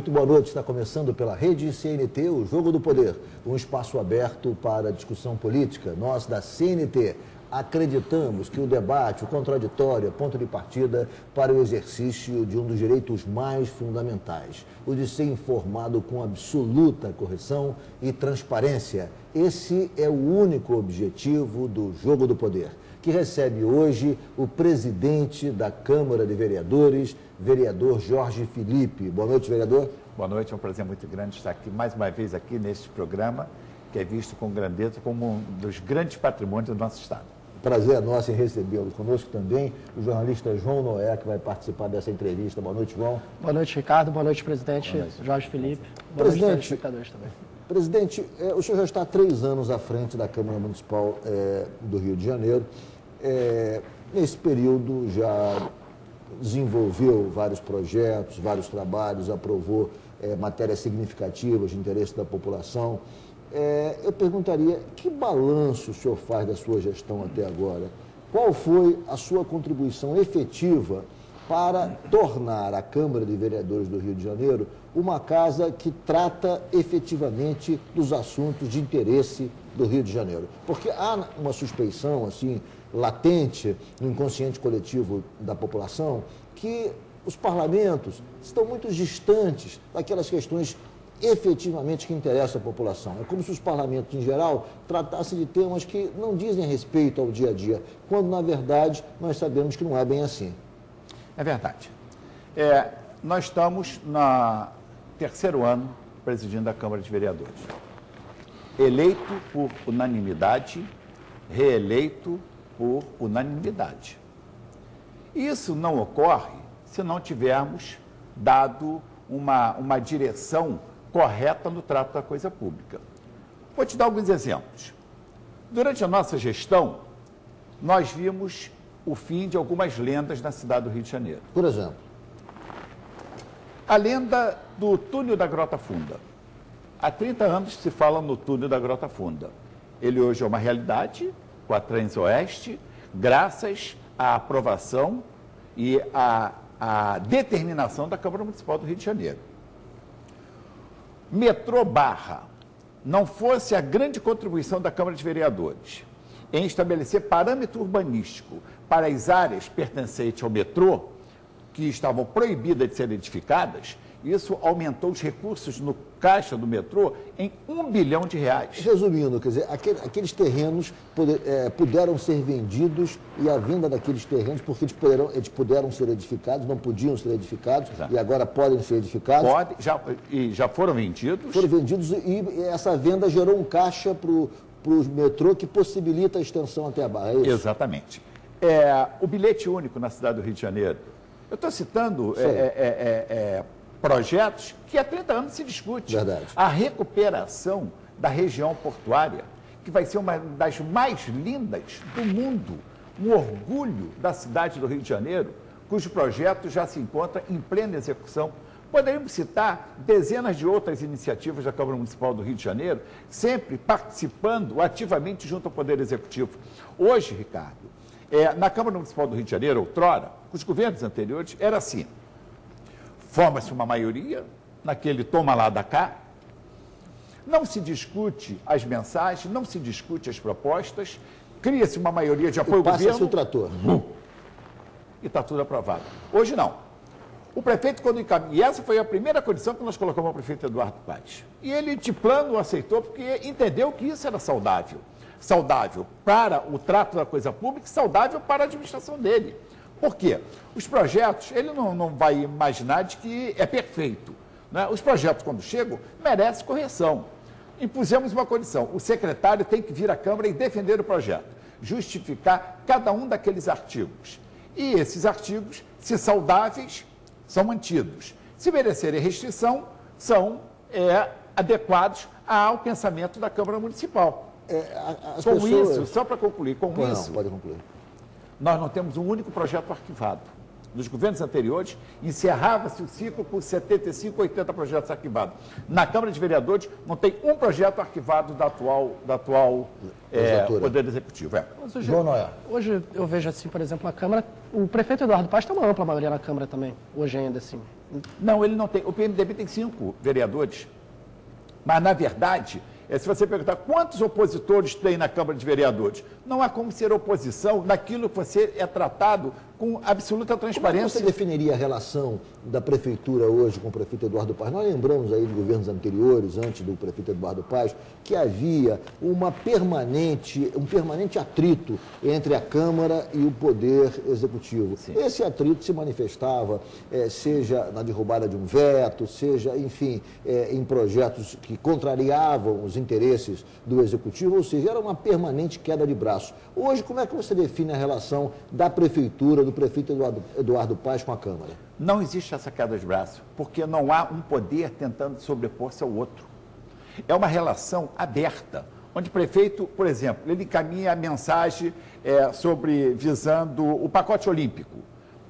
Muito boa noite. Está começando pela Rede CNT, o Jogo do Poder, um espaço aberto para a discussão política. Nós, da CNT, acreditamos que o debate, o contraditório, é ponto de partida para o exercício de um dos direitos mais fundamentais, o de ser informado com absoluta correção e transparência. Esse é o único objetivo do Jogo do Poder, que recebe hoje o presidente da Câmara de Vereadores, vereador Jorge Felipe. Boa noite, vereador. Boa noite, é um prazer muito grande estar aqui, mais uma vez aqui neste programa, que é visto com grandeza como um dos grandes patrimônios do nosso Estado. Prazer é nosso em recebê-lo. Conosco também o jornalista João Noé, que vai participar dessa entrevista. Boa noite, João. Boa noite, Ricardo. Boa noite, presidente. Boa noite. Jorge Felipe. Boa noite, telespectadores também. Presidente, o senhor já está há 3 anos à frente da Câmara Municipal do Rio de Janeiro. Nesse período já desenvolveu vários projetos, vários trabalhos, aprovou matérias significativas de interesse da população. Eu perguntaria, que balanço o senhor faz da sua gestão até agora? Qual foi a sua contribuição efetiva para tornar a Câmara de Vereadores do Rio de Janeiro uma casa que trata efetivamente dos assuntos de interesse do Rio de Janeiro? Porque há uma suspeição, assim, latente no inconsciente coletivo da população que os parlamentos estão muito distantes daquelas questões efetivamente que interessam a população. É como se os parlamentos, em geral, tratassem de temas que não dizem respeito ao dia a dia, quando, na verdade, nós sabemos que não é bem assim. É verdade. Nós estamos no 3º ano presidindo a Câmara de Vereadores. Eleito por unanimidade, reeleito por unanimidade. Isso não ocorre se não tivermos dado uma direção correta no trato da coisa pública. Vou te dar alguns exemplos. Durante a nossa gestão, nós vimos o fim de algumas lendas na cidade do Rio de Janeiro. Por exemplo? A lenda do túnel da Grota Funda. Há 30 anos se fala no túnel da Grota Funda. Ele hoje é uma realidade com a Transoeste, graças à aprovação e à determinação da Câmara Municipal do Rio de Janeiro. Metrô Barra, não fosse a grande contribuição da Câmara de Vereadores em estabelecer parâmetro urbanístico para as áreas pertencentes ao metrô, que estavam proibidas de serem edificadas, isso aumentou os recursos no caixa do metrô em R$1 bilhão. Resumindo, quer dizer, aqueles terrenos puderam ser vendidos e a venda daqueles terrenos, porque eles puderam ser edificados, não podiam ser edificados. Exato. E agora podem ser edificados. Já foram vendidos. Foram vendidos e essa venda gerou um caixa para o metrô que possibilita a extensão até a Barra, é isso? Exatamente. O bilhete único na cidade do Rio de Janeiro. Eu estou citando projetos que há 30 anos se discute. Verdade. A recuperação da região portuária, que vai ser uma das mais lindas do mundo, um orgulho da cidade do Rio de Janeiro, cujo projeto já se encontra em plena execução. Poderíamos citar dezenas de outras iniciativas da Câmara Municipal do Rio de Janeiro, sempre participando ativamente junto ao Poder Executivo. Hoje, Ricardo, na Câmara Municipal do Rio de Janeiro, outrora, os governos anteriores, era assim: forma-se uma maioria, naquele toma lá da cá, não se discute as mensagens, não se discute as propostas, cria-se uma maioria de apoio ao governo. Passa-se o trator. E está tudo aprovado. Hoje não. O prefeito, quando encaminhou, e essa foi a primeira condição que nós colocamos ao prefeito Eduardo Paes. E ele, de plano, aceitou, porque entendeu que isso era saudável. Saudável para o trato da coisa pública e saudável para a administração dele. Por quê? Os projetos, ele não vai imaginar de que é perfeito, né? Os projetos, quando chegam, merecem correção. Impusemos uma condição: o secretário tem que vir à Câmara e defender o projeto, justificar cada um daqueles artigos. E esses artigos, se saudáveis, são mantidos. Se merecerem restrição, são adequados ao pensamento da Câmara Municipal. Isso, só para concluir, Pode concluir. Nós não temos um único projeto arquivado. Nos governos anteriores, encerrava-se o ciclo com 75, 80 projetos arquivados. Na Câmara de Vereadores, não tem um projeto arquivado da atual Poder Executivo. Mas hoje eu vejo assim, por exemplo, na Câmara, o prefeito Eduardo Paes tem uma ampla maioria na Câmara também, hoje ainda assim. Não, ele não tem. O PMDB tem 5 vereadores. Mas, na verdade, se você perguntar quantos opositores tem na Câmara de Vereadores, não há como ser oposição naquilo que você é tratado com absoluta transparência. Como você definiria a relação da Prefeitura hoje com o prefeito Eduardo Paes? Nós lembramos aí de governos anteriores, antes do prefeito Eduardo Paes, que havia um permanente atrito entre a Câmara e o Poder Executivo. Sim. Esse atrito se manifestava, seja na derrubada de um veto, seja, enfim, em projetos que contrariavam os interesses do Executivo, ou seja, era uma permanente queda de braço. Hoje, como é que você define a relação da Prefeitura, do prefeito Eduardo Paes com a Câmara? Não existe essa queda de braço, porque não há um poder tentando sobrepor-se ao outro. É uma relação aberta, onde o prefeito, por exemplo, ele encaminha a mensagem visando o pacote olímpico,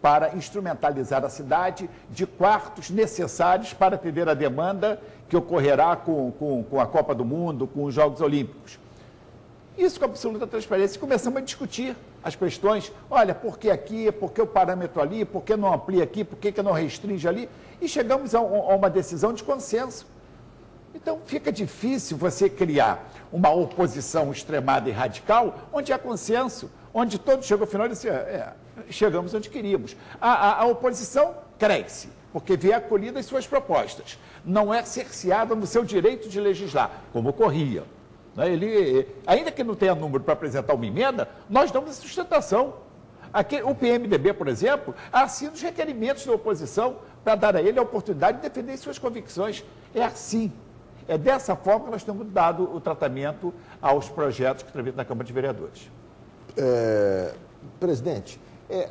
para instrumentalizar a cidade de quartos necessários para atender a demanda que ocorrerá com a Copa do Mundo, com os Jogos Olímpicos. Isso com absoluta transparência. Começamos a discutir as questões. Olha, por que aqui? Por que o parâmetro ali? Por que não amplia aqui? Por que não restringe ali? E chegamos a uma decisão de consenso. Então, fica difícil você criar uma oposição extremada e radical, onde há consenso, onde todos chegam ao final e dizem, chegamos onde queríamos. A oposição cresce, porque vê acolhidas suas propostas. Não é cerceada no seu direito de legislar, como ocorria. Ainda que não tenha número para apresentar uma emenda, nós damos sustentação. Aqui, o PMDB, por exemplo, assina os requerimentos da oposição para dar a ele a oportunidade de defender suas convicções. É assim. É dessa forma que nós temos dado o tratamento aos projetos que tramitam na Câmara de Vereadores. Presidente,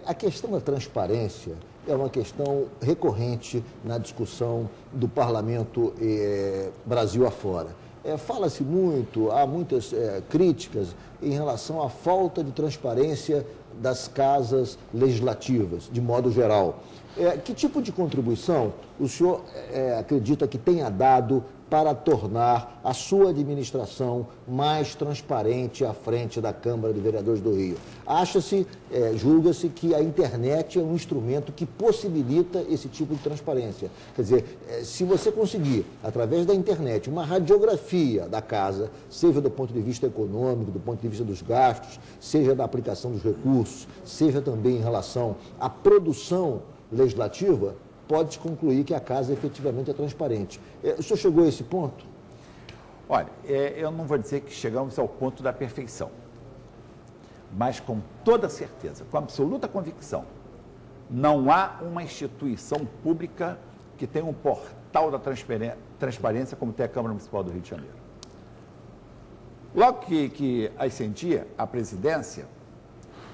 a questão da transparência é uma questão recorrente na discussão do Parlamento Brasil afora. Fala-se muito, há muitas críticas em relação à falta de transparência das casas legislativas, de modo geral. Que tipo de contribuição o senhor acredita que tenha dado para tornar a sua administração mais transparente à frente da Câmara de Vereadores do Rio? Julga-se que a internet é um instrumento que possibilita esse tipo de transparência. Quer dizer, se você conseguir, através da internet, uma radiografia da casa, seja do ponto de vista econômico, do ponto de vista dos gastos, seja da aplicação dos recursos, seja também em relação à produção legislativa, pode-se concluir que a casa efetivamente é transparente. O senhor chegou a esse ponto? Olha, eu não vou dizer que chegamos ao ponto da perfeição, mas com toda certeza, com absoluta convicção, não há uma instituição pública que tenha um portal da transparência como tem a Câmara Municipal do Rio de Janeiro. Logo que ascendia a presidência,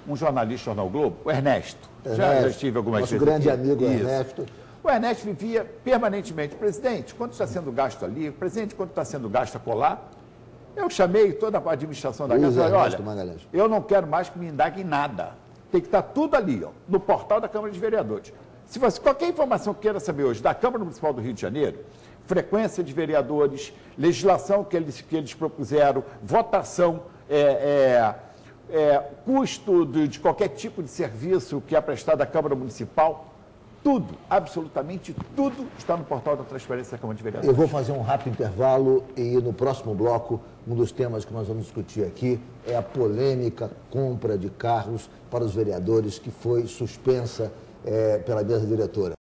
um jornalista do Jornal Globo, o Ernesto, já estive algumas vezes. Nosso grande amigo Ernesto. O Ernesto vivia permanentemente, presidente, quanto está sendo gasto ali? Presidente, quanto está sendo gasto acolá? Eu chamei toda a administração da casa e falei, olha, eu não quero mais que me indague em nada. Tem que estar tudo ali, no portal da Câmara de Vereadores. Se você, qualquer informação que queira saber hoje da Câmara Municipal do Rio de Janeiro, frequência de vereadores, legislação que eles propuseram, votação, custo de qualquer tipo de serviço que é prestado à Câmara Municipal, tudo, absolutamente tudo, está no portal da transparência da Câmara de Vereadores. Eu vou fazer um rápido intervalo e no próximo bloco, um dos temas que nós vamos discutir aqui é a polêmica compra de carros para os vereadores que foi suspensa pela mesa diretora.